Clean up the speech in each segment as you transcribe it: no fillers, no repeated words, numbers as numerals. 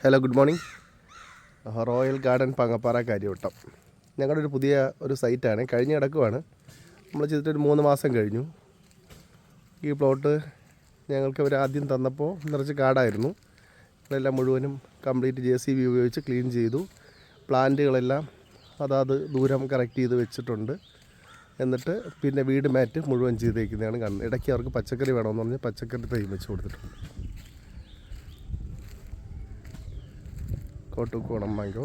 Hello, good morning. Royal garden Pangappara Kariavattom ഞങ്ങളുടെ ഒരു പുതിയ സൈറ്റാണ്. കഴിഞ്ഞ് കിടക്കുവാണ്. നമ്മൾ ചെയ്തിട്ടൊരു 3 മാസം കഴിഞ്ഞു. ഈ പ്ലോട്ട് ഞങ്ങൾക്ക് അവർ ആദ്യം തന്നപ്പോൾ നിറച്ച് കാടായിരുന്നു. ഇതെല്ലാം മുഴുവനും കംപ്ലീറ്റ് JCB ഉപയോഗിച്ച് ക്ലീൻ ചെയ്തു. പ്ലാന്റുകളെല്ലാം അതാത് ദൂരം കറക്റ്റ് ചെയ്ത് വെച്ചിട്ടുണ്ട്. എന്നിട്ട് പിന്നെ വീട് മാറ്റ് മുഴുവൻ ചെയ്തേക്കുന്നതാണ് കാണുന്നത്. ഇടയ്ക്ക് അവർക്ക് പച്ചക്കറി വേണമെന്ന് പറഞ്ഞ് പച്ചക്കറി തൈ വെച്ച് കൊടുത്തിട്ടുണ്ട്. കോട്ടുകോണം മാങ്കോ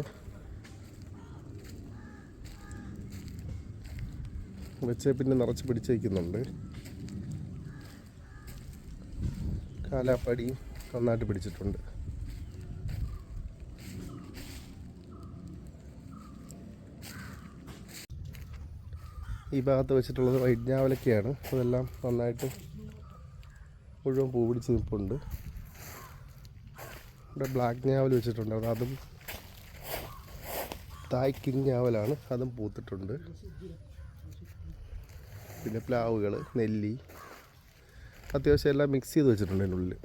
വെച്ച് പിന്നെ നിറച്ച് പിടിച്ചേക്കുന്നുണ്ട്. കാലാപ്പടി നന്നായിട്ട് പിടിച്ചിട്ടുണ്ട്. ഈ ഭാഗത്ത് വെച്ചിട്ടുള്ളത് വൈറ്റ് ഞാവലൊക്കെയാണ്. അതെല്ലാം നന്നായിട്ട് മുഴുവൻ പൂ പിടിച്ച് നിൽപ്പുണ്ട്. ഇവിടെ ബ്ലാക്ക് ഞാവൽ വെച്ചിട്ടുണ്ട്. അതും തായ് കിങ് ഞാവലാണ്, അതും പൂത്തിട്ടുണ്ട്. പിന്നെ പ്ലാവുകൾ, നെല്ലി, അത്യാവശ്യം എല്ലാം മിക്സ് ചെയ്ത് വെച്ചിട്ടുണ്ട് അതിനുള്ളിൽ.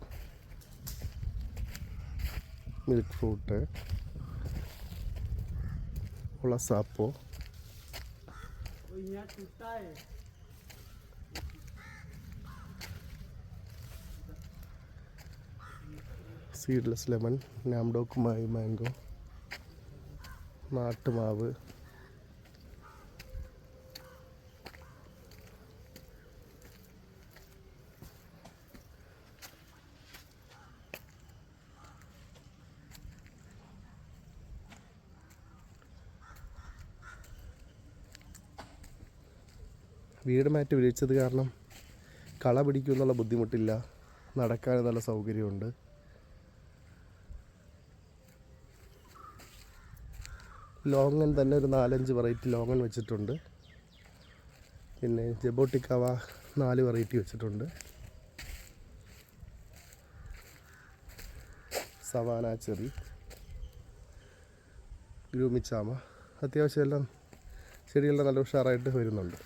മിൽക്ക് ഫ്രൂട്ട്, ഉളസാപ്പോ, സീഡ്ലെസ് ലെമൺ, നാംഡോക്കുമായി മാംഗോ, നാട്ടുമാവ്, വീട് മാറ്റി വിരിച്ചത് കാരണം കള പിടിക്കുമെന്നുള്ള ബുദ്ധിമുട്ടില്ല. നടക്കാൻ നല്ല സൗകര്യമുണ്ട്. ലോങ്ങൻ തന്നെ ഒരു 4-5 വെറൈറ്റി ലോങ്ങൻ വെച്ചിട്ടുണ്ട്. പിന്നെ ജബോട്ടിക്കവ 4 വെറൈറ്റി വെച്ചിട്ടുണ്ട്. സവാന ചെറി, ഗ്രൂമിച്ചാമ, അത്യാവശ്യം എല്ലാം ചെടിയെല്ലാം നല്ല ഉഷാറായിട്ട് വരുന്നുണ്ട്.